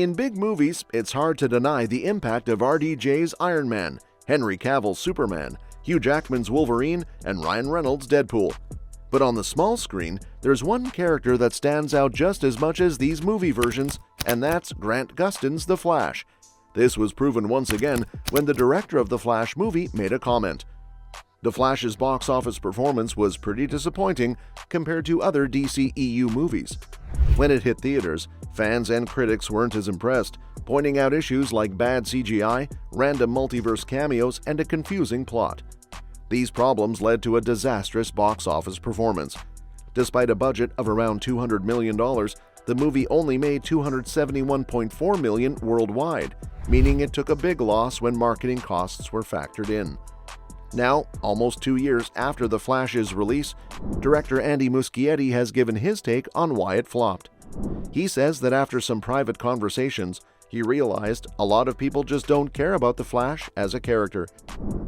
In big movies, it's hard to deny the impact of RDJ's Iron Man, Henry Cavill's Superman, Hugh Jackman's Wolverine, and Ryan Reynolds' Deadpool. But on the small screen, there's one character that stands out just as much as these movie versions, and that's Grant Gustin's The Flash. This was proven once again when the director of the Flash movie made a comment. The Flash's box office performance was pretty disappointing compared to other DCEU movies. When it hit theaters, fans and critics weren't as impressed, pointing out issues like bad CGI, random multiverse cameos, and a confusing plot. These problems led to a disastrous box office performance. Despite a budget of around $200 million, the movie only made $271.4 million worldwide, meaning it took a big loss when marketing costs were factored in. Now, almost 2 years after The Flash's release, director Andy Muschietti has given his take on why it flopped. He says that after some private conversations, he realized a lot of people just don't care about The Flash as a character.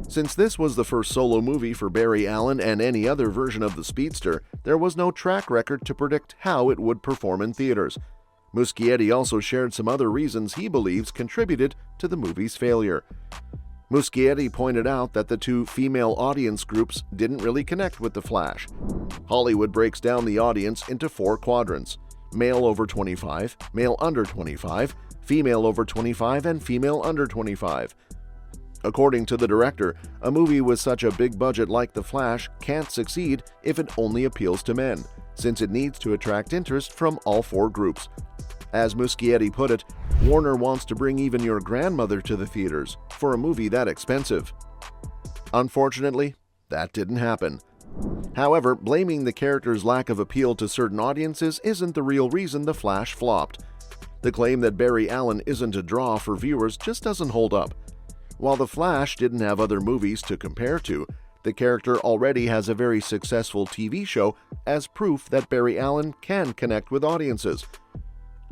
Since this was the first solo movie for Barry Allen and any other version of the Speedster, there was no track record to predict how it would perform in theaters. Muschietti also shared some other reasons he believes contributed to the movie's failure. Muschietti pointed out that the two female audience groups didn't really connect with The Flash. Hollywood breaks down the audience into 4 quadrants: male over 25, male under 25, female over 25, and female under 25. According to the director, a movie with such a big budget like The Flash can't succeed if it only appeals to men, since it needs to attract interest from all 4 groups. As Muschietti put it, Warner wants to bring even your grandmother to the theaters for a movie that expensive. Unfortunately, that didn't happen. However, blaming the character's lack of appeal to certain audiences isn't the real reason The Flash flopped. The claim that Barry Allen isn't a draw for viewers just doesn't hold up. While The Flash didn't have other movies to compare to, the character already has a very successful TV show as proof that Barry Allen can connect with audiences.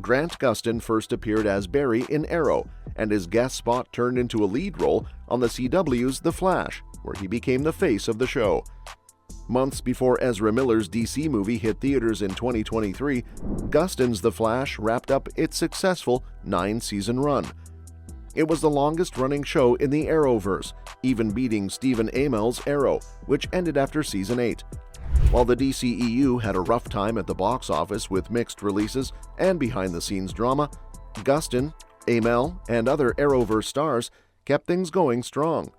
Grant Gustin first appeared as Barry in Arrow, and his guest spot turned into a lead role on the CW's The Flash, where he became the face of the show. Months before Ezra Miller's DC movie hit theaters in 2023, Gustin's The Flash wrapped up its successful 9-season run. It was the longest-running show in the Arrowverse, even beating Stephen Amell's Arrow, which ended after Season 8. While the DCEU had a rough time at the box office with mixed releases and behind-the-scenes drama, Gustin, Amell, and other Arrowverse stars kept things going strong.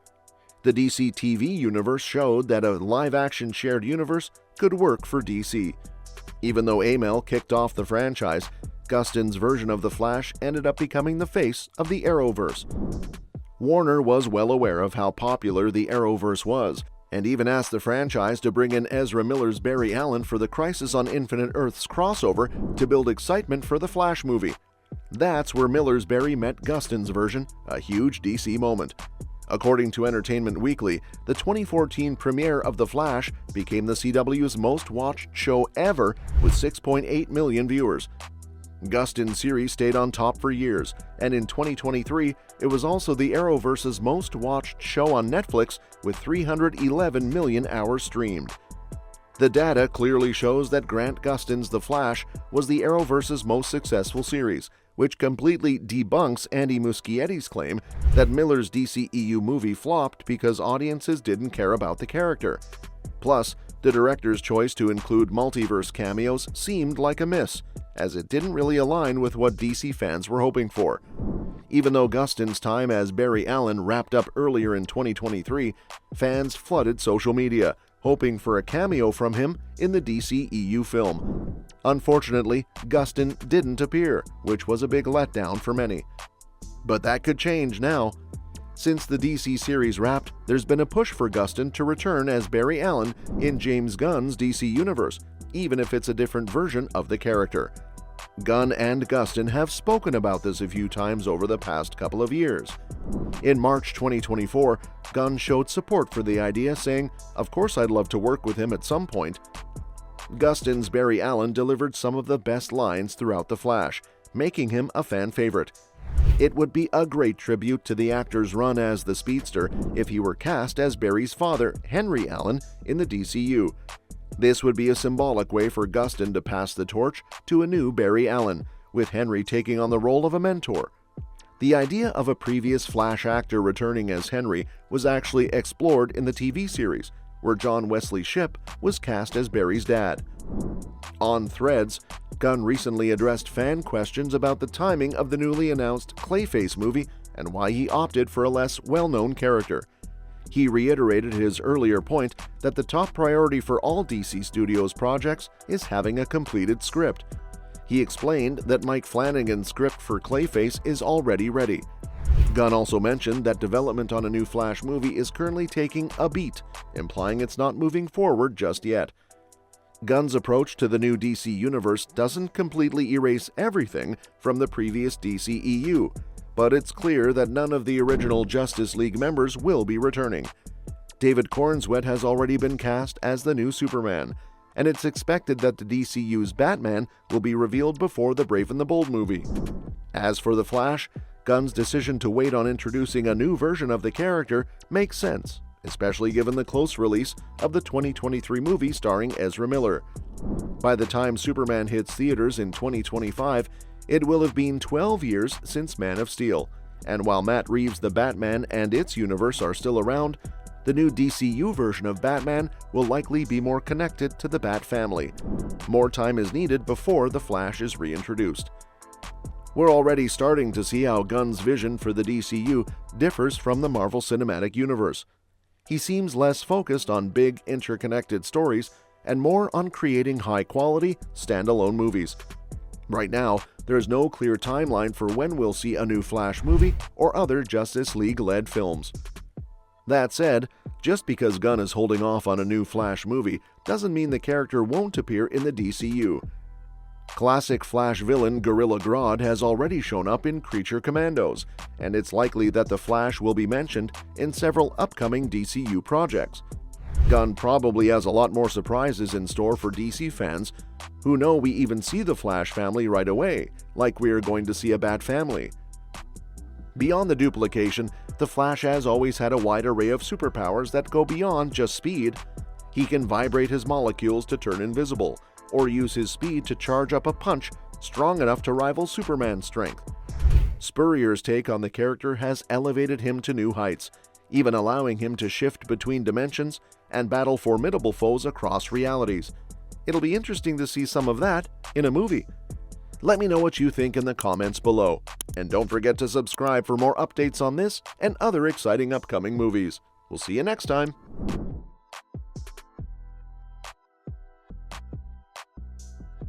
The DC TV universe showed that a live-action shared universe could work for DC. Even though Amell kicked off the franchise, Gustin's version of The Flash ended up becoming the face of the Arrowverse. Warner was well aware of how popular the Arrowverse was, and even asked the franchise to bring in Ezra Miller's Barry Allen for the Crisis on Infinite Earths crossover to build excitement for the Flash movie. That's where Miller's Barry met Gustin's version, a huge DC moment. According to Entertainment Weekly, the 2014 premiere of The Flash became the CW's most-watched show ever with 6.8 million viewers. Gustin's series stayed on top for years, and in 2023, it was also the Arrowverse's most-watched show on Netflix with 311 million hours streamed. The data clearly shows that Grant Gustin's The Flash was the Arrowverse's most successful series, which completely debunks Andy Muschietti's claim that Miller's DCEU movie flopped because audiences didn't care about the character. Plus, the director's choice to include multiverse cameos seemed like a miss, as it didn't really align with what DC fans were hoping for. Even though Gustin's time as Barry Allen wrapped up earlier in 2023, fans flooded social media, hoping for a cameo from him in the DCEU film. Unfortunately, Gustin didn't appear, which was a big letdown for many. But that could change now. Since the DC series wrapped, there's been a push for Gustin to return as Barry Allen in James Gunn's DC Universe, even if it's a different version of the character. Gunn and Gustin have spoken about this a few times over the past couple of years. In March 2024, Gunn showed support for the idea, saying, "Of course I'd love to work with him at some point." Gustin's Barry Allen delivered some of the best lines throughout The Flash, making him a fan favorite. It would be a great tribute to the actor's run as the Speedster if he were cast as Barry's father, Henry Allen, in the DCU. This would be a symbolic way for Gustin to pass the torch to a new Barry Allen, with Henry taking on the role of a mentor. The idea of a previous Flash actor returning as Henry was actually explored in the TV series, where John Wesley Shipp was cast as Barry's dad. On Threads, Gunn recently addressed fan questions about the timing of the newly announced Clayface movie and why he opted for a less well-known character. He reiterated his earlier point that the top priority for all DC Studios projects is having a completed script. He explained that Mike Flanagan's script for Clayface is already ready. Gunn also mentioned that development on a new Flash movie is currently taking a beat, implying it's not moving forward just yet. Gunn's approach to the new DC universe doesn't completely erase everything from the previous DCEU, but it's clear that none of the original Justice League members will be returning. David Cornswet has already been cast as the new Superman, and it's expected that the DCU's Batman will be revealed before the Brave and the Bold movie. As for the Flash, Gunn's decision to wait on introducing a new version of the character makes sense, especially given the close release of the 2023 movie starring Ezra Miller. By the time Superman hits theaters in 2025, it will have been 12 years since Man of Steel, and while Matt Reeves' The Batman and its universe are still around, the new DCU version of Batman will likely be more connected to the Bat family. More time is needed before the Flash is reintroduced. We're already starting to see how Gunn's vision for the DCU differs from the Marvel Cinematic Universe. He seems less focused on big, interconnected stories and more on creating high-quality, standalone movies. Right now, there's no clear timeline for when we'll see a new Flash movie or other Justice League-led films. That said, just because Gunn is holding off on a new Flash movie doesn't mean the character won't appear in the DCU. Classic Flash villain Gorilla Grodd has already shown up in Creature Commandos, and it's likely that the Flash will be mentioned in several upcoming DCU projects. Gunn probably has a lot more surprises in store for DC fans who know we even see the Flash family right away, like we are going to see a Bat family. Beyond the duplication, the Flash has always had a wide array of superpowers that go beyond just speed. He can vibrate his molecules to turn invisible, or use his speed to charge up a punch strong enough to rival Superman's strength. Spurrier's take on the character has elevated him to new heights, even allowing him to shift between dimensions and battle formidable foes across realities. It'll be interesting to see some of that in a movie. Let me know what you think in the comments below, and don't forget to subscribe for more updates on this and other exciting upcoming movies. We'll see you next time.